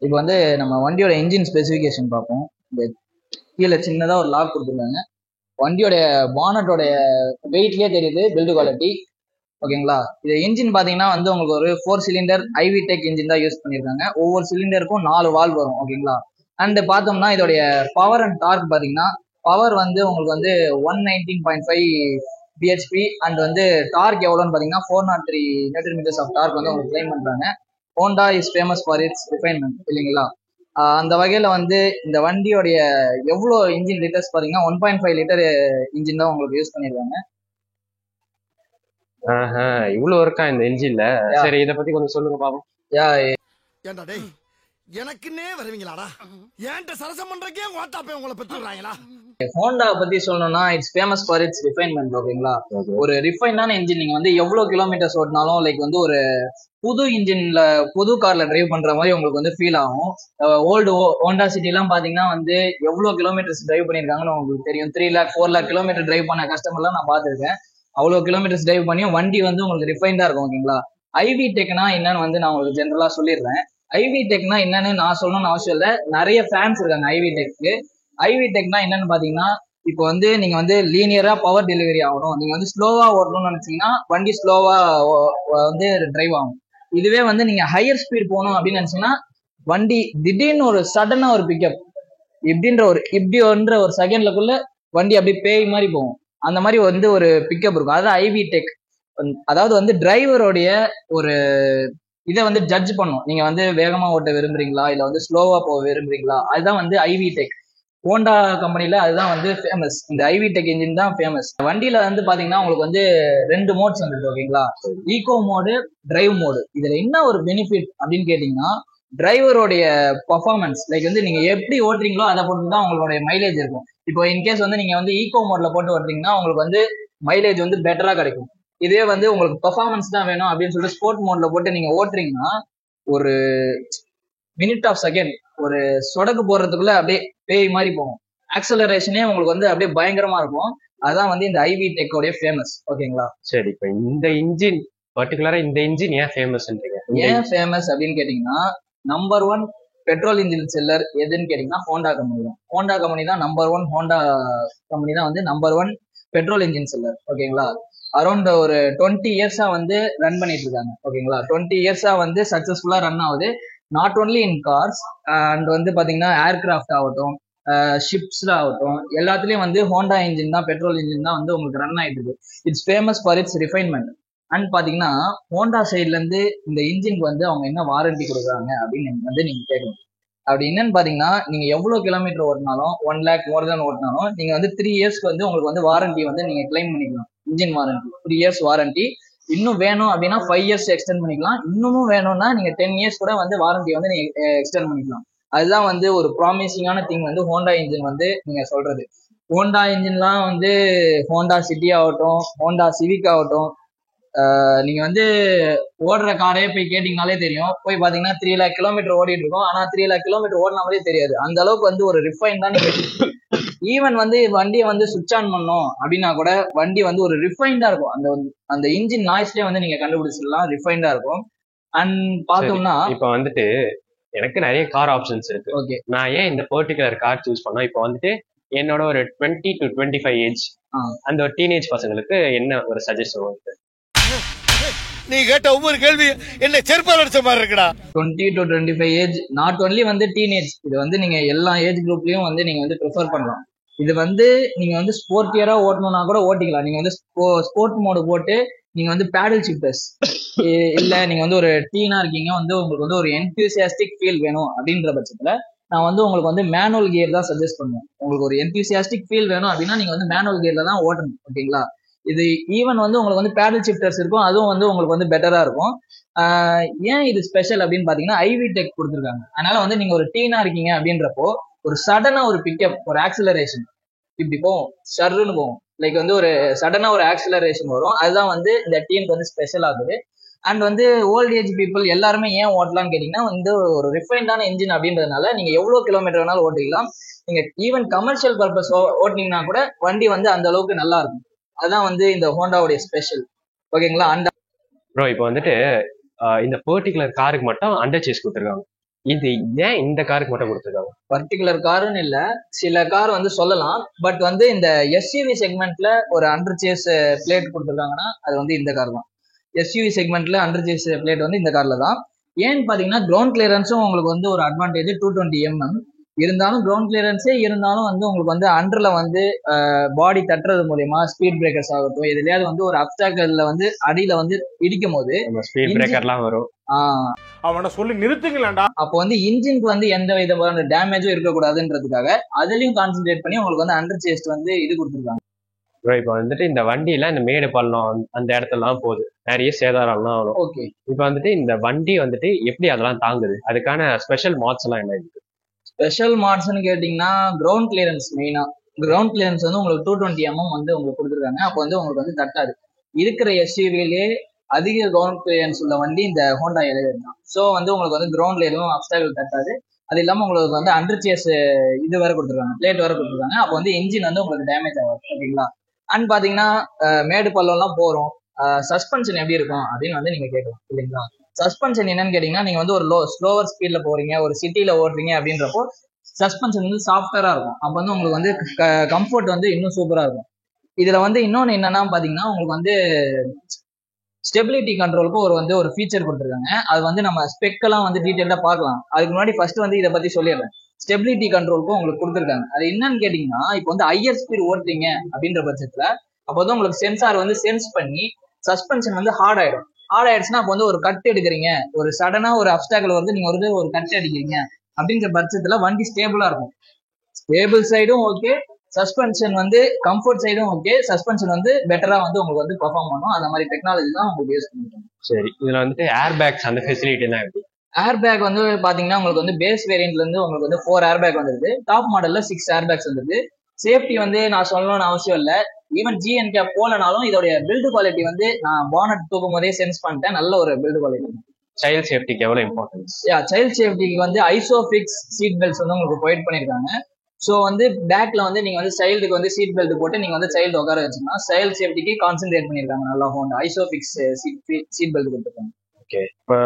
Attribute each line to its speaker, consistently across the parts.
Speaker 1: இப்போ வந்து நம்ம வண்டியோட இன்ஜின் ஸ்பெசிஃபிகேஷன் பார்ப்போம். இந்த கீழே சின்னதாக ஒரு லாக் கொடுத்துருக்காங்க. வண்டியோட பானட்டோட வெயிட்லேயே தெரியுது பில்டு குவாலிட்டி. ஓகேங்களா? இது இன்ஜின் பார்த்தீங்கன்னா வந்து உங்களுக்கு ஒரு 4 சிலிண்டர் ஐவி டெக் இன்ஜின் தான் யூஸ் பண்ணியிருக்காங்க. ஒவ்வொரு சிலிண்டருக்கும் 4 வால்வ் வரும். ஓகேங்களா? அண்ட் பார்த்தோம்னா இதோடைய பவர் அண்ட் டார்க் பார்த்தீங்கன்னா பவர் வந்து உங்களுக்கு வந்து 119.5 பிஹெச்பி அண்ட் வந்து டார்க் எவ்வளோன்னு பார்த்தீங்கன்னா 403 நியூட்டன் மீட்டர்ஸ் ஆஃப் டார்க் வந்து உங்களுக்கு கிளைம் பண்ணுறாங்க. Honda is famous for it's refinement இல்லைங்களா? அந்த வகையில வந்து இந்த வண்டியோடைய எவ்வளோ இன்ஜின் லிட்டர்ஸ் பார்த்தீங்கன்னா 1.5 லிட்டர் இன்ஜின் தான் உங்களுக்கு யூஸ் பண்ணியிருக்காங்க.
Speaker 2: இவ்வளவு இருக்கா இந்த இன்ஜின்ல? சரி, இத பத்தி கொஞ்சம் சொல்லுங்க பாப்போம்.
Speaker 3: ஏண்டா டேய், எனக்குன்னே வருவீங்களாடா? ஏன்ட்ட சரசம் பண்றக்கே வாட்டாப்பே உங்களை பெற்றுறாங்களா?
Speaker 1: ஹோண்டா பத்தி சொல்லணும்னா it's famous for it's refinement. ஓகேங்களா? ஒரு ரிஃபைனான இன்ஜின் நீங்க வந்து எவ்வளவு கிலோமீட்டர்ஸ் ஓட்டினாலும் லைக் வந்து ஒரு புது இன்ஜின்ல புது கார்ல டிரைவ் பண்ற மாதிரி உங்களுக்கு வந்து ஃபீல் ஆகும். ஓல்டு ஹோண்டா சிட்டி எல்லாம் பாத்தீங்கன்னா வந்து எவ்வளவு கிலோமீட்டர்ஸ் டிரைவ் பண்ணிருக்காங்கன்னு உங்களுக்கு தெரியும். 3 lakh 4 lakh கிலோமீட்டர் டிரைவ் பண்ண கஸ்டமர்லாம் நான் பார்த்துருக்கேன். அவ்வளவு கிலோமீட்டர்ஸ் டிரைவ் பண்ணியும் வண்டி வந்து உங்களுக்கு ரிஃபைண்டா இருக்கும். ஓகேங்களா? ஐவி டெக்னா என்னன்னு வந்து நான் உங்களுக்கு ஜென்ரலா சொல்லிடுறேன். ஐவி டெக்னா என்னன்னு நான் சொல்லணும்னு அவசியம் இல்லை. நிறைய ஃபேன்ஸ் இருக்காங்க ஐவி டெக்கு. ஐவி டெக்னா என்னன்னு பாத்தீங்கன்னா இப்போ வந்து நீங்க வந்து லீனியரா பவர் டெலிவரி ஆகணும், நீங்க வந்து ஸ்லோவா ஓட்டணும்னு நினைச்சீங்கன்னா வண்டி ஸ்லோவா வந்து டிரைவ் ஆகும். இதுவே வந்து நீங்க ஹையர் ஸ்பீட் போகணும் அப்படின்னு நினைச்சீங்கன்னா வண்டி திடீர்னு ஒரு சடனா ஒரு பிக்கப் இப்படின்ற ஒரு செகண்ட்லக்குள்ள வண்டி அப்படியே பேய் மாதிரி போகும். அந்த மாதிரி வந்து ஒரு பிக்கப் இருக்கும். அதாவது ஐவி டெக். அதாவது வந்து டிரைவருடைய ஒரு இதை வந்து ஜட்ஜ் பண்ணும். நீங்க வந்து வேகமா ஓட்ட விரும்புறீங்களா இல்ல வந்து ஸ்லோவா போக விரும்புறீங்களா, அதுதான் வந்து ஐவி டெக். ஹோண்டா கம்பெனில அதுதான் வந்து ஃபேமஸ். இந்த ஐவி டெக் இன்ஜின் தான் ஃபேமஸ். வண்டியில வந்து பாத்தீங்கன்னா உங்களுக்கு வந்து 2 மோட்ஸ் வந்துருக்கு. ஓகேங்களா? Eco mode, drive mode. இதுல என்ன ஒரு பெனிஃபிட் அப்படின்னு கேட்டீங்கன்னா டிரைவருடைய பர்ஃபார்மன்ஸ் லைக் வந்து நீங்க எப்படி ஓட்டுறீங்களோ அதை பொறுத்து தான் உங்களுடைய மைலேஜ் இருக்கும். இப்போ இன்கேஸ் வந்து நீங்க வந்து ஈகோ மோட்ல போட்டு ஓட்டுறீங்கன்னா உங்களுக்கு வந்து மைலேஜ் வந்து பெட்டரா கிடைக்கும். இதே வந்து உங்களுக்கு பர்ஃபார்மன்ஸ் தான் வேணும் அப்படின்னு சொல்லிட்டு ஸ்போர்ட் மோட்ல போட்டு நீங்க ஓட்டுறீங்கன்னா ஒரு மினிட் ஆஃப் செகண்ட் ஒரு சொடக்கு போடுறதுக்குள்ள அப்படியே பேய் மாதிரி போகும். ஆக்சலரேஷனே உங்களுக்கு வந்து அப்படியே பயங்கரமா இருக்கும். அதுதான் வந்து இந்த ஐவி டெக்கோடைய ஃபேமஸ். ஓகேங்களா?
Speaker 2: சரி, இப்ப இந்த இன்ஜின் பர்டிகுலரா இந்த இன்ஜின் ஏன் ஃபேமஸ்?
Speaker 1: ஏன் ஃபேமஸ் அப்படின்னு கேட்டீங்கன்னா நம்பர் 1 பெட்ரோல் இன்ஜின் செல்லர் எதுன்னு கேட்டீங்கன்னா ஹோண்டா கம்பெனி தான். ஹோண்டா கம்பெனி தான் நம்பர் 1. ஹோண்டா கம்பெனி தான் வந்து நம்பர் 1 பெட்ரோல் இன்ஜின் செல்லர். ஓகேங்களா? அரௌண்ட் ஒரு 20 இயர்ஸா வந்து ரன் பண்ணிட்டு இருக்காங்க. ஓகேங்களா? 20 இயர்ஸா வந்து சக்சஸ்ஃபுல்லா ரன் ஆகுது. Not only in cars and வந்து பாத்தீங்கன்னா ஏர்கிராஃப்ட் ஆகட்டும், ஷிப்ஸ்ல ஆகட்டும், எல்லாத்துலயும் வந்து ஹோண்டா இன்ஜின் தான், பெட்ரோல் இன்ஜின் தான் வந்து உங்களுக்கு ரன் ஆயிட்டு இருக்கு. It's famous for it's refinement. And பாத்தீங்கன்னா ஹோண்டா சைட்ல இருந்து இந்த இன்ஜினுக்கு வந்து அவங்க என்ன வாரண்டி கொடுக்குறாங்க அப்படின்னு வந்து நீங்க கேட்கணும். அப்படி என்னன்னு பாத்தீங்கன்னா நீங்க எவ்வளவு கிலோமீட்டர் ஓட்டினாலும் 1 lakh மோர் தென் ஓட்டினாலும் நீங்க வந்து 3 இயர்ஸ்க்கு வந்து உங்களுக்கு வந்து வாரண்டி வந்து நீங்க கிளைம் பண்ணிக்கலாம். Engine warranty 3 years warranty. இன்னும் வேணும் அப்படின்னா 5 இயர்ஸ் எக்ஸ்டெண்ட் பண்ணிக்கலாம். இன்னமும் வேணும்னா நீங்க 10 இயர்ஸ் கூட வந்து வாரண்டி வந்து நீங்க எக்ஸ்டெண்ட் பண்ணிக்கலாம். அதுதான் வந்து ஒரு ப்ராமிசிங்கான திங் வந்து ஹோண்டா இன்ஜின் வந்து நீங்க சொல்றது. ஹோண்டா இன்ஜின்லாம் வந்து ஹோண்டா சிட்டி ஆகட்டும், ஹோண்டா சிவிக் ஆகட்டும், நீங்க வந்து ஓடுற காரே போய் கேட்டீங்கனாலே தெரியும். போய் பாத்தீங்கன்னா 3 lakh கிலோமீட்டர் ஓடிட்டு இருக்கும். ஆனா 3 lakh கிலோமீட்டர் ஓடின மாதிரியே தெரியாது. அந்த அளவுக்கு வந்து ஒரு ரிஃபைன் தான். ஈவன் வந்து வண்டியை வந்து சுவிட்ச் ஆன் பண்ணோம் அப்படின்னா கூட வண்டி வந்து ஒரு ரிஃபைண்டா இருக்கும். அந்த இன்ஜின் நாய்ஸ்லயே வந்து நீங்க கண்டுபிடிச்சிடலாம் ரிஃபைண்டா இருக்கும். அண்ட் பார்த்தோம்னா
Speaker 2: இப்ப வந்துட்டு எனக்கு நிறைய கார் ஆப்ஷன்ஸ் இருக்கு.
Speaker 1: ஓகே,
Speaker 2: நான் ஏன் இந்த பர்டிகுலர் கார் சூஸ் பண்ணா, இப்போ வந்துட்டு என்னோட ஒரு 20 to 25 ஏஜ் அந்த ஒரு டீனேஜ் பசங்களுக்கு என்ன ஒரு சஜஷன் வந்து?
Speaker 3: நீ கேட்ட ஒவ்வொரு கேள்வி என்ன செருப்பால் அடிச்ச மாதிரி இருக்குடா.
Speaker 1: 20 to 25 ஏஜ் நாட் ஒன்லி வந்து டீனேஜ். இது வந்து நீங்க எல்லா ஏஜ் குரூப்லயும் வந்து நீங்க வந்து ப்ரிஃபர் பண்ணலாம். இது வந்து நீங்க வந்து ஸ்போர்ட்டியரா ஓட்டணும்னா கூட ஓட்டிக்கலாம். நீங்க வந்து ஸ்போர்ட் மோடு போட்டு நீங்க வந்து பேடல் ஷிஃப்டர்ஸ் இல்ல நீங்க வந்து ஒரு டீனா இருக்கீங்க, வந்து உங்களுக்கு வந்து ஒரு என்தூசியாஸ்டிக் ஃபீல் வேணும் அப்படின்ற பட்சத்துல நான் வந்து உங்களுக்கு வந்து மேனுவல் கியர் தான் சஜஸ்ட் பண்ணுவேன். உங்களுக்கு ஒரு என்தூசியாஸ்டிக் ஃபீல் வேணும் அப்படின்னா நீங்க வந்து மேனுவல் கியர்ல தான் ஓட்டணும். ஓகேங்களா? இது ஈவன் வந்து உங்களுக்கு வந்து பேடல் ஷிஃப்டர்ஸ் இருக்கும், அதுவும் வந்து உங்களுக்கு வந்து பெட்டரா இருக்கும். ஏன் இது ஸ்பெஷல் அப்படின்னு பாத்தீங்கன்னா ஐவி டெக் கொடுத்துருக்காங்க. அதனால வந்து நீங்க ஒரு டீனா இருக்கீங்க அப்படின்றப்போ ஒரு சடனா ஒரு பிக்கப், ஒரு ஆக்சிலரேஷன் இப்படி போகும், சர்ன்னு போகும். லைக் வந்து ஒரு சடனா ஒரு ஆக்சிலரேஷன் வரும். அதுதான் வந்து இந்த டீனுக்கு வந்து ஸ்பெஷல் ஆகுது. அண்ட் வந்து ஓல்ட் ஏஜ் பீப்புள் எல்லாருமே ஏன் ஓட்டலாம்னு கேட்டீங்கன்னா வந்து ஒரு ரிஃபைண்டான இன்ஜின் அப்படின்றதுனால நீங்க எவ்வளவு கிலோமீட்டர் வேணாலும் ஓட்டிக்கலாம். நீங்க ஈவன் கமர்ஷியல் பர்பஸ் ஓட்டினீங்கன்னா கூட வண்டி வந்து அந்த அளவுக்கு நல்லா இருக்கும். அதுதான் வந்து இந்த ஹோண்டாவுடைய ஸ்பெஷல். ஓகேங்களா?
Speaker 2: ப்ரோ இப்போ வந்துட்டு இந்த பர்டிகுலர் காருக்கு மட்டும் அண்டர் சேஸ் கொடுத்துருக்காங்க. இது ஏன் இந்த காருக்கு மட்டும் கொடுத்துருக்காங்க?
Speaker 1: பர்டிகுலர் காருன்னு இல்ல, சில கார் வந்து சொல்லலாம். பட் வந்து இந்த எஸ்யூவி செக்மெண்ட்ல ஒரு அண்டர் சேஸ் பிளேட் கொடுத்துருக்காங்கன்னா அது வந்து இந்த கார் தான். எஸ்யூவி செக்மெண்ட்ல அண்டர் சேஸ் பிளேட் வந்து இந்த கார்ல தான். ஏன்னு பாத்தீங்கன்னா கிரவுண்ட் கிளியரன்ஸும் உங்களுக்கு வந்து ஒரு அட்வான்டேஜ் 220 mm இருந்தாலும், கிரவுண்ட் கிளியரன்ஸே இருந்தாலும் வந்து உங்களுக்கு வந்து அண்டர்ல வந்து பாடி தட்டுறது மூலியமா ஸ்பீட் பிரேக்கர்ஸ் ஆகட்டும், எதுலயாவது வந்து ஒரு அப்டாக்கல்ல வந்து அடியில வந்து இடிக்கும் போது
Speaker 2: ஸ்பீட் பிரேக்கர்லாம் வரும்.
Speaker 4: அவனை சொல்லி நிறுத்துங்களேன்டா.
Speaker 1: அப்போ வந்து இன்ஜினுக்கு வந்து எந்த விதமான டேமேஜும் இருக்கக்கூடாதுன்றதுக்காக அதுலயும் கான்சென்ட்ரேட் பண்ணி உங்களுக்கு வந்து அண்டர் சேஸ்ட் வந்து இது கொடுத்துருக்காங்க.
Speaker 2: இப்போ வந்துட்டு இந்த வண்டியில இந்த மேடு பள்ளம் அந்த இடத்துலலாம் போகுது, நிறைய சேதாரம்லாம் வரும்.
Speaker 1: ஓகே,
Speaker 2: இப்போ வந்துட்டு இந்த வண்டி வந்துட்டு எப்படி அதெல்லாம் தாங்குது? அதுக்கான ஸ்பெஷல் மாட்ஸ் எல்லாம் என்ன இருக்கு?
Speaker 1: ஸ்பெஷல் மாட்ஸ்ன்னு கேட்டீங்கன்னா கிரவுண்ட் கிளியரன்ஸ் மெயினா. கிரவுண்ட் கிளியரன்ஸ் வந்து உங்களுக்கு 220 mm வந்து உங்களுக்கு கொடுத்துருக்காங்க. அப்போ வந்து உங்களுக்கு வந்து தட்டாது. இருக்கிற எஸ்யூவிலே அதிக கிரவுண்ட் கிளியரன்ஸ் உள்ள வண்டி இந்த ஹோண்டா எலிவேட் தான். ஸோ வந்து உங்களுக்கு வந்து கிரவுண்ட்ல எதுவும் அப்டாக்கிள் தட்டாது. அது இல்லாமல் உங்களுக்கு வந்து அண்டர் சேஸ் இது வேற கொடுத்துருக்காங்க, பிளேட் வேற கொடுத்துருக்காங்க. அப்போ வந்து இன்ஜின் வந்து உங்களுக்கு டேமேஜ் ஆகாது. ஓகேங்களா? அண்ட் பாத்தீங்கன்னா மேடு பள்ளம்லாம் போறோம், சஸ்பென்ஷன் எப்படி இருக்கும் அப்படின்னு வந்து நீங்க கேட்கலாம் இல்லைங்களா? சஸ்பென்ஷன் என்னன்னு கேட்டீங்கன்னா, நீங்க வந்து ஒரு ஸ்லோவர் ஸ்பீட்ல போறீங்க, ஒரு சிட்டில ஓடுறீங்க அப்படின்றப்போ சஸ்பென்ஷன் வந்து சாஃப்டரா இருக்கும். அப்போ வந்து உங்களுக்கு வந்து கம்ஃபர்ட் வந்து இன்னும் சூப்பரா இருக்கும். இதுல வந்து இன்னொன்னு என்னன்னா பாத்தீங்கன்னா, உங்களுக்கு வந்து ஸ்டெபிலிட்டி கண்ட்ரோலுக்கு ஒரு ஃபீச்சர் கொடுத்துருக்காங்க. அது வந்து நம்ம ஸ்பெக்கெல்லாம் வந்து டீட்டெயிலா பார்க்கலாம். அதுக்கு முன்னாடி ஃபர்ஸ்ட் வந்து இதை பத்தி சொல்லிடுறேன். ஸ்டெபிலிட்டி கண்ட்ரோலுக்கும் உங்களுக்கு கொடுத்துருக்காங்க. அது என்னன்னு கேட்டீங்கன்னா, இப்போ வந்து ஹையர் ஸ்பீட் ஓட்டுறீங்க அப்படின்ற பட்சத்துல அப்போ வந்து உங்களுக்கு சென்சார் வந்து சென்ஸ் பண்ணி சஸ்பென்ஷன் வந்து ஹார்ட் ஆயிடும். ஹார்ட் ஆயிடுச்சுன்னா அப்போ வந்து ஒரு கட் எடுக்கிறீங்க, ஒரு சடனா ஒரு அப்டாக்கிள் வந்து நீங்க வந்து ஒரு கட் அடிக்கிறீங்க அப்படின்ற பட்சத்துல வண்டி ஸ்டேபிளா இருக்கும். ஸ்டேபிள் சைடும் ஓகே, சஸ்பென்ஷன் வந்து கம்ஃபர்ட் சைடும் ஓகே, சஸ்பென்ஷன் வந்து பெட்டரா வந்து உங்களுக்கு வந்து பெர்ஃபார்ம் பண்ணும். அந்த மாதிரி டெக்னாலஜி தான் உங்களுக்கு யூஸ் பண்ணிருக்காங்க.
Speaker 2: சரி, இதுல வந்துட்டு ஏர் பேக்ஸ் அந்த ஃபெசிலிட்டி எல்லாம் எப்படி?
Speaker 1: ஏர் பேக் வந்து பாத்தீங்கன்னா உங்களுக்கு வந்து பேஸ் வேரியன்ட்ல இருந்து உங்களுக்கு வந்து 4 ஏர் பேக் வந்துருது. டாப் மாடல்ல 6 ஏர் பேக்ஸ் வந்துருது. சேஃப்டி வந்து நான் சொல்லணும்னு அவசியம் இல்லை. ஈவன் ஜிஎன்கே போலனாலும் இதோடைய பில்டு குவாலிட்டி வந்து நான் பானட் தூக்கும் போதே சென்ஸ் பண்ணிட்டேன். நல்ல ஒரு பில்டு குவாலிட்டி.
Speaker 2: சைல்ட் சேஃப்டிக்கு எவ்வளவு இம்பார்ட்டன்ஸ்?
Speaker 1: சைல்ட் சேஃப்டிக்கு வந்து ஐசோஃபிக்ஸ் சீட் பெல்ட்ஸ் வந்து உங்களுக்கு ப்ரொவைட் பண்ணிருக்காங்க. ஸோ வந்து பேக்ல வந்து நீங்க வந்து சைல்டுக்கு வந்து சீட் பெல்ட் போட்டு நீங்க வந்து சைல்டு உட்கார வச்சுக்கலாம். சைல்ட் சேஃப்டிக்கு கான்சென்ட்ரேட் பண்ணிருக்காங்க நல்லா. ஹோண்டா ஐசோஃபிக்ஸ் சீட் பெல்ட் கொடுத்துருக்காங்க.
Speaker 2: ஓகே, இப்போ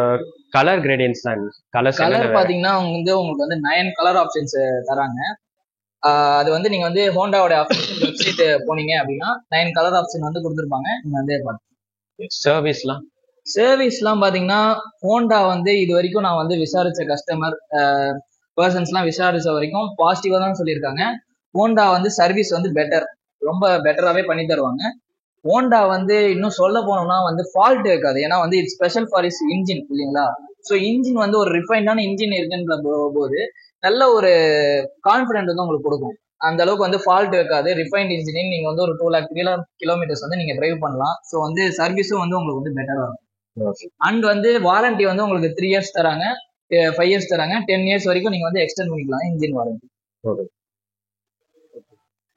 Speaker 2: கலர் கிரேடியன்ஸ் தான்.
Speaker 1: கலர் பாத்தீங்கன்னா உங்களுக்கு வந்து 9 கலர் ஆப்ஷன்ஸ் தராங்க. அது வந்து நீங்க வந்து ஹோண்டாவோட அஃபிஷியல் வெப்சைட் போனீங்க அப்படின்னா 9 கலர் ஆப்ஷன் வந்து கொடுத்துருப்பாங்க. நீங்க வந்து சர்வீஸ்லாம் பாத்தீங்கன்னா ஹோண்டா வந்து இது வரைக்கும் நான் வந்து விசாரிச்ச கஸ்டமர் பர்சன்ஸ்லாம் விசாரிச்ச வரைக்கும் பாசிட்டிவா தான் சொல்லியிருக்காங்க. ஹோண்டா வந்து சர்வீஸ் வந்து ரொம்ப பெட்டராகவே பண்ணி தருவாங்க. ஹோண்டா வந்து இன்னும் சொல்ல போனோம்னா வந்து ஃபால்ட் இருக்காது. ஏன்னா வந்து இது ஸ்பெஷல் ஃபார் இஸ் இன்ஜின் இல்லைங்களா? ஸோ இன்ஜின் வந்து ஒரு ரிஃபைண்டான இன்ஜின் இருக்குன்ற போது நல்ல ஒரு கான்ஃபிடென்ட் வந்து உங்களுக்கு கொடுக்கும். அந்த அளவுக்கு வந்து ஃபால்ட் இருக்காது. ரிஃபைண்ட் இன்ஜினிங் நீங்க வந்து ஒரு 2 lakh கிலோமீட்டர்ஸ் வந்து நீங்க டிரைவ் பண்ணலாம். ஸோ வந்து சர்வீஸும் வந்து உங்களுக்கு வந்து பெட்டரா இருக்கும். அண்ட் வந்து வாரண்டி வந்து உங்களுக்கு 3 years தராங்க, 5 years தராங்க, 10 years வரைக்கும் நீங்க வந்து எக்ஸ்டெண்ட் பண்ணிக்கலாம் இன்ஜின் வாரண்டி.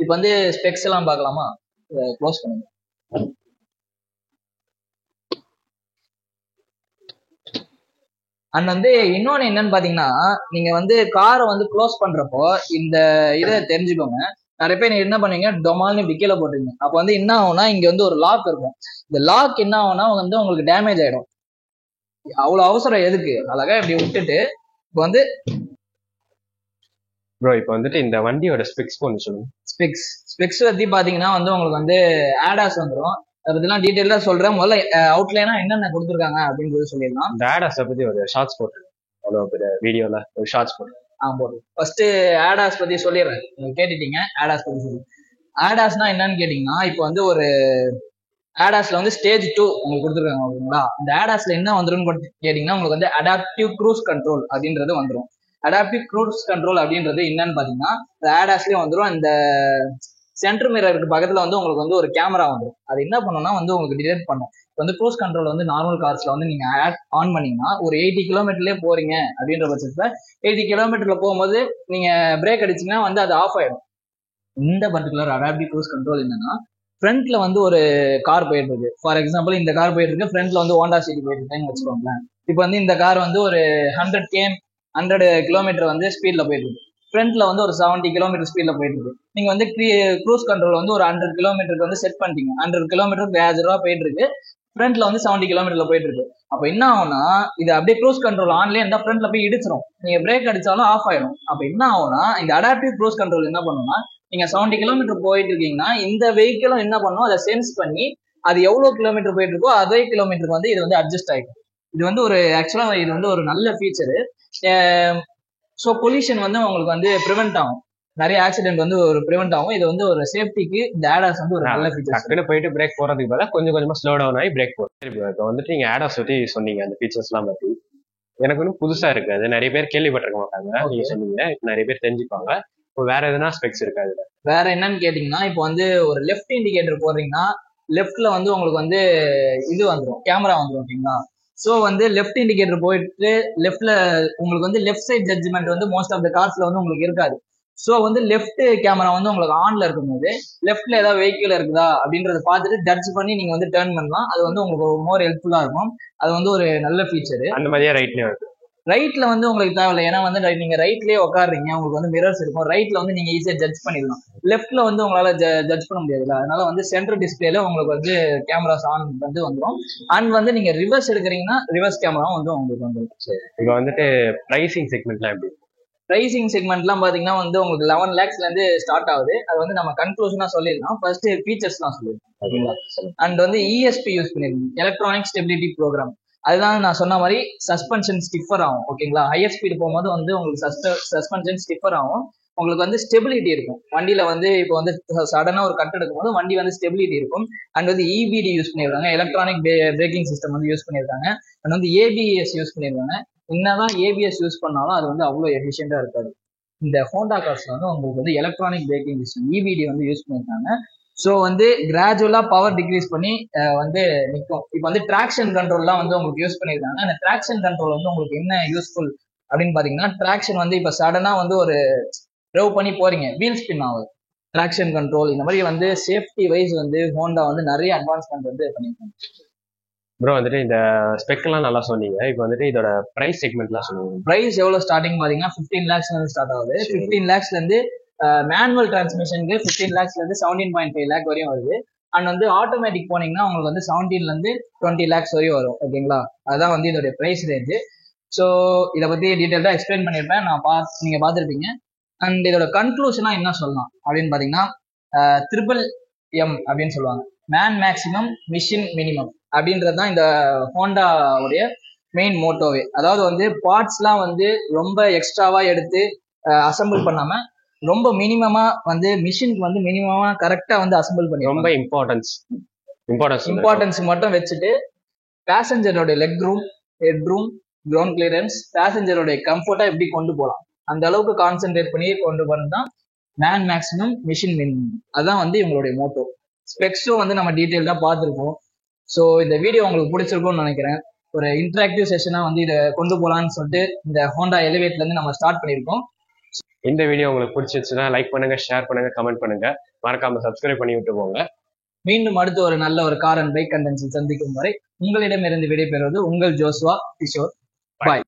Speaker 1: இப்போ வந்து ஸ்பெக்ஸ் எல்லாம் பார்க்கலாமா? க்ளோஸ் பண்ணுங்க. அண்ட் வந்து இன்னொன்னு என்னன்னு பாத்தீங்கன்னா, நீங்க வந்து காரை வந்து க்ளோஸ் பண்றப்போ இந்த இதை தெரிஞ்சுக்கோங்க. நிறைய பேர் என்ன பண்ணுவீங்க, டொமால்னு இப்படி கீழே போட்டுருங்க. அப்போ வந்து என்ன ஆகும்னா இங்க வந்து ஒரு லாக் இருக்கும். இந்த லாக் என்ன ஆகும்னா வந்து உங்களுக்கு டேமேஜ் ஆயிடும். அவ்வளவு அவசரம் எதுக்கு? அழகா இப்படி விட்டுட்டு இப்போ வந்து
Speaker 2: ப்ரோ இப்போ வந்துட்டு இந்த வண்டியோட ஸ்பெக்ஸ் கொஞ்சம் சொல்லுங்க.
Speaker 1: ஸ்பெக்ஸ் பத்தி பாத்தீங்கன்னா வந்து உங்களுக்கு வந்து ஆடாஸ் வந்துடும். அதை பத்திலாம் டீட்டெயிலா சொல்றேன். முதல்ல அவுட்லைனா என்னென்ன கொடுத்துருக்காங்க அப்படின்றது சொல்லிடலாம்.
Speaker 2: இந்த ஆடாஸை பத்தி ஒரு ஷார்ட்ஸ் போட்டு அவ்வளோ பெரிய வீடியோல ஒரு ஷார்ட்ஸ் போட்டு
Speaker 1: போட்டு ஃபர்ஸ்ட் ஆடாஸ் பத்தி சொல்லிடுறேன். நீங்க கேட்டுட்டீங்க ஆடாஸ் பத்தி சொல்லி. ஆடாஸ்னா என்னன்னு கேட்டீங்கன்னா, இப்போ வந்து ஒரு ஆடாஸ்ல வந்து ஸ்டேஜ் 2 உங்களுக்கு கொடுத்துருக்காங்க. ஓகேங்களா? இந்த ஆடாஸ்ல என்ன வந்துடும் கேட்டீங்கன்னா, உங்களுக்கு வந்து அடாப்டிவ் க்ரூஸ் கண்ட்ரோல் அப்படின்றது வந்துடும். அடாப்டிவ் க்ரூஸ் கண்ட்ரோல் அப்படின்றது என்னன்னு பாத்தீங்கன்னா, இந்த ஆடாஸ்லயும் வந்துடும். இந்த சென்டர் மிரருக்கு பக்கத்துல வந்து உங்களுக்கு வந்து ஒரு கேமரா வந்துடும். அது என்ன பண்ணும்னா வந்து உங்களுக்கு டிடெக்ட் பண்ணும். வந்து க்ரூஸ் கண்ட்ரோல் வந்து நார்மல் கார்ஸ்ல வந்து நீங்க ஆன் பண்ணீங்கன்னா ஒரு 80 கிலோமீட்டர்லயே போறீங்க அப்படின்ற பட்சத்துல 80 கிலோமீட்டர்ல போகும்போது நீங்க பிரேக் அடிச்சீங்கன்னா வந்து அது ஆஃப் ஆயிடும். இந்த பர்டிகுலர் அடாப்டிவ் க்ரூஸ் கண்ட்ரோல் என்னன்னா, ஃப்ரண்ட்ல வந்து ஒரு கார் போயிட்டு இருக்கு. ஃபார் எக்ஸாம்பிள் இந்த கார் போயிட்டு இருக்கு, ஃப்ரண்ட்ல வந்து ஹோண்டா சிட்டி போயிட்டு இருக்குன்னு வச்சுக்கோங்களேன். இப்போ வந்து இந்த கார் வந்து ஒரு 100 கிலோமீட்டர் வந்து ஸ்பீட்ல போயிட்டு இருக்கு. ஃப்ரண்ட்ல வந்து ஒரு 70 கிலோமீட்டர் ஸ்பீட்ல போயிட்டு இருக்கு. நீங்க வந்து க்ரூஸ் கண்ட்ரோல் வந்து ஒரு 100 கிலோமீட்டருக்கு வந்து செட் பண்ணிட்டீங்க. 100 கிலோமீட்டர் கிராஜுவலா போயிட்டு இருக்கு. ஃப்ரண்ட்ல வந்து 70 கிலோமீட்டர்ல போயிட்டு இருக்கு. அப்ப என்ன ஆகும்னா இது அப்படியே க்ரூஸ் கண்ட்ரோல் ஆன்லயே இருந்தா ஃப்ரண்ட்ல போய் இடிச்சிரும். நீங்க பிரேக் அடிச்சாலும் ஆஃப் ஆயிடும். அப்ப என்ன ஆகும்னா இந்த அடாப்டிவ் க்ரூஸ் கண்ட்ரோல் என்ன பண்ணும்னா நீங்க 70 கிலோமீட்டர் போயிட்டு இருக்கீங்கன்னா இந்த வெஹிக்கிளும் என்ன பண்ணும், அதை சென்ஸ் பண்ணி அது எவ்வளவு கிலோமீட்டர் போயிட்டு இருக்கோ அதே கிலோமீட்டருக்கு வந்து இது வந்து அட்ஜஸ்ட் ஆகிடும். இது வந்து ஒரு ஆக்சுவலா இது வந்து ஒரு நல்ல ஃபீச்சரு. ஸோ பொல்யூஷன் வந்து உங்களுக்கு வந்து ப்ரிவென்ட் ஆகும், நிறைய ஆக்சிடென்ட் வந்து ஒரு ப்ரிவென்ட் ஆகும். இது வந்து ஒரு சேஃப்டிக்கு இந்த ஆடாஸ் வந்து ஒரு நல்ல ஃபீச்சர்.
Speaker 2: டக்குன்னு போயிட்டு பிரேக் போறதுக்கு பதிலாக கொஞ்சம் கொஞ்சமா ஸ்லோ டவுன் ஆகி பிரேக் போடும். இப்போ வந்துட்டு நீங்க ஆடாஸ் பத்தி சொன்னீங்க, அந்த ஃபீச்சர்ஸ் எல்லாம் பத்தி எனக்கு ஒன்றும் புதுசா இருக்கு. அது நிறைய பேர் கேள்விப்பட்டிருக்க மாட்டாங்க. நீங்க சொன்னீங்க நிறைய பேர் தெரிஞ்சுப்பாங்க. இப்போ வேற எதுனா ஸ்பெக்ஸ் இருக்கு அதுல?
Speaker 1: வேற என்னன்னு கேட்டீங்கன்னா இப்போ வந்து ஒரு லெஃப்ட் இண்டிகேட்டர் போடுறீங்கன்னா லெஃப்ட்ல வந்து உங்களுக்கு வந்து இது வந்துடும், கேமரா வந்துடும். ஓகேங்களா? ஸோ வந்து லெஃப்ட் இண்டிகேட்டர் போயிட்டு லெஃப்ட்ல உங்களுக்கு வந்து லெஃப்ட் சைட் ஜட்ஜ்மெண்ட் வந்து மோஸ்ட் ஆஃப் த கார்ஸ்ல வந்து உங்களுக்கு இருக்காது. ஸோ வந்து லெஃப்ட் கேமரா வந்து உங்களுக்கு ஆன்ல இருக்கும்போது லெஃப்ட்ல ஏதாவது வெஹிக்கிள் இருக்குதா அப்படின்றத பார்த்துட்டு ஜட்ஜ் பண்ணி நீங்க வந்து டர்ன் பண்ணலாம். அது வந்து உங்களுக்கு மோர் ஹெல்ப்ஃபுல்லா இருக்கும். அது வந்து ஒரு நல்ல ஃபீச்சர்.
Speaker 2: அந்த மாதிரியே ரைட்லயும் இருக்கு.
Speaker 1: ரைட்ல வந்து உங்களுக்கு தேவையில்லை, ஏன்னா வந்து நீங்க ரைட்லயே உட்காடுறீங்க, உங்களுக்கு வந்து மிரர்ஸ் இருக்கும். ரைட்ல வந்து நீங்க ஈஸியா ஜட்ஜ் பண்ணிடலாம். லெஃப்ட்ல வந்து உங்களால ஜட்ஜ் பண்ண முடியாதுல்ல. அதனால வந்து சென்ட்ரல் டிஸ்பிளேல உங்களுக்கு வந்து கேமராஸ் ஆன் வந்து வந்துடும். அண்ட் வந்து நீங்க ரிவர்ஸ் எடுக்கிறீங்கன்னா ரிவர்ஸ் கேமராவும் வந்து உங்களுக்கு வந்துடும்.
Speaker 2: சரி, இப்போ வந்துட்டு பிரைசிங் செக்மெண்ட்லாம் எப்படி?
Speaker 1: பிரைசிங் செக்மெண்ட்லாம் பாத்தீங்கன்னா வந்து உங்களுக்கு 11 lakhsல இருந்து ஸ்டார்ட் ஆகுது. அது வந்து நம்ம கன்க்ளூஷனா சொல்லிடலாம். ஃபர்ஸ்ட் ஃபீச்சர்ஸ்லாம் சொல்லிடலாம். அண்ட் வந்து இஎஸ்பி யூஸ் பண்ணிருக்கோம், எலக்ட்ரானிக் ஸ்டெபிலிட்டி ப்ரோக்ராம். அதுதான் நான் சொன்ன மாதிரி சஸ்பென்ஷன் ஸ்டிஃபர் ஆகும். ஓகேங்களா? ஹையர் ஸ்பீடு போகும்போது வந்து உங்களுக்கு சஸ்பென்ஷன் ஸ்டிஃபர் ஆகும். உங்களுக்கு வந்து ஸ்டெபிலிட்டி இருக்கும் வண்டியில. வந்து இப்போ வந்து சடனா ஒரு கட் எடுக்கும் போது வண்டி வந்து ஸ்டெபிலிட்டி இருக்கும். அண்ட் வந்து இபிடி யூஸ் பண்ணியிருக்காங்க, எலக்ட்ரானிக் பிரேக்கிங் சிஸ்டம் வந்து யூஸ் பண்ணியிருக்காங்க. அண்ட் வந்து ஏபிஎஸ் யூஸ் பண்ணியிருக்காங்க. என்னதான் ஏபிஎஸ் யூஸ் பண்ணாலும் அது வந்து அவ்வளோ எஃபிஷியண்டா இருக்காது. இந்த ஹோண்டா கார்ஸ்ல வந்து உங்களுக்கு வந்து எலக்ட்ரானிக் பிரேக்கிங் சிஸ்டம் இபிடி வந்து யூஸ் பண்ணியிருக்காங்க. ஸோ வந்து கிராஜுவலா பவர் டிக்ரீஸ் பண்ணி வந்து நிற்கும். இப்போ வந்து டிராக்ஷன் கண்ட்ரோல்லாம் வந்து உங்களுக்கு யூஸ் பண்ணியிருக்காங்க. அந்த டிராக்ஷன் கண்ட்ரோல் வந்து உங்களுக்கு என்ன யூஸ்ஃபுல் அப்படின்னு பாத்தீங்கன்னா, டிராக்ஷன் வந்து இப்போ சடனா வந்து ஒரு ட்ரைவ் பண்ணி போறீங்க, வீல் ஸ்பின் ஆகுது. டிராக்ஷன் கண்ட்ரோல் இந்த மாதிரி வந்து சேஃப்டி வைஸ் வந்து ஹோண்டா வந்து நிறைய அட்வான்ஸ்மெண்ட் வந்து பண்ணியிருக்காங்க.
Speaker 2: ப்ரோ வந்துட்டு இந்த ஸ்பெக் எல்லாம் நல்லா சொன்னீங்க. இப்போ வந்துட்டு இதோட பிரைஸ் செக்மெண்ட்லாம் சொல்லுங்க.
Speaker 1: பிரைஸ் எவ்வளவு ஸ்டார்டிங் பாத்தீங்கன்னா 15 lakhsல இருந்து ஸ்டார்ட் ஆகுது. 15 lakhsல இருந்து மேனுவல் டிரான்ஸ்மிஷனுக்கு 15 lakhsல இருந்து 17.5 lakh வரையும் வருது. அண்ட் வந்து ஆட்டோமேட்டிக் போனீங்கன்னா உங்களுக்கு வந்து 17ல இருந்து 20 lakhs வரையும் வரும். ஓகேங்களா? அதுதான் வந்து இதோட பிரைஸ் ரேஞ்சு. ஸோ இதை பத்தி டீட்டெயில்டா எக்ஸ்பிளைன் பண்ணியிருப்பேன், நீங்க பார்த்துருப்பீங்க. அண்ட் இதோட கன்க்ளூஷனா என்ன சொல்லலாம் அப்படின்னு பாத்தீங்கன்னா, MMM அப்படின்னு சொல்லுவாங்க, மேன் மேக்சிமம் மிஷின் மினிமம் அப்படின்றது தான் இந்த ஹோண்டாவுடைய மெயின் மோட்டோவே. அதாவது வந்து பார்ட்ஸ்லாம் வந்து ரொம்ப எக்ஸ்ட்ராவா எடுத்து அசம்பிள் பண்ணாம ரொம்ப மினிமமா வந்து மிஷினுக்கு வந்து மினிமமா கரெக்டா வந்து அசம்பிள் பண்ணி
Speaker 2: ரொம்ப இம்பார்ட்டன்ஸ்
Speaker 1: மட்டும் வச்சுட்டு பேசஞ்சரோட leg room, head room, ground clearance, பேசஞ்சரோட கம்ஃபர்ட்டா எப்படி கொண்டு போகலாம் அந்த அளவுக்கு கான்சென்ட்ரேட் பண்ணி கொண்டு போனதுதான் மேன் மேக்சிமம் மிஷின் மினிமம். அதான் வந்து இவங்களுடைய மோட்டோ. ஸ்பெக்ஸும் வந்து நம்ம டீட்டெயில்டா பார்த்துருக்கோம். ஸோ இந்த வீடியோ உங்களுக்கு பிடிச்சிருக்கும்னு நினைக்கிறேன். ஒரு இன்டராக்டிவ் செஷனா வந்து இதை கொண்டு போகலான்னு சொல்லிட்டு இந்த ஹோண்டா எலிவேட்ல இருந்து நம்ம ஸ்டார்ட் பண்ணியிருக்கோம்.
Speaker 2: இந்த வீடியோ உங்களுக்கு பிடிச்சிருச்சுன்னா லைக் பண்ணுங்க, ஷேர் பண்ணுங்க, கமெண்ட் பண்ணுங்க, மறக்காம சப்ஸ்கிரைப் பண்ணி விட்டு போங்க.
Speaker 1: மீண்டும் அடுத்து ஒரு நல்ல ஒரு கார் அண்ட் பைக் கண்டென்ட்ஸில் சந்திக்கும் வரை உங்களிடமிருந்து விடைபெறுவது உங்கள் ஜோஸ்வா கிஷோர். பாய்.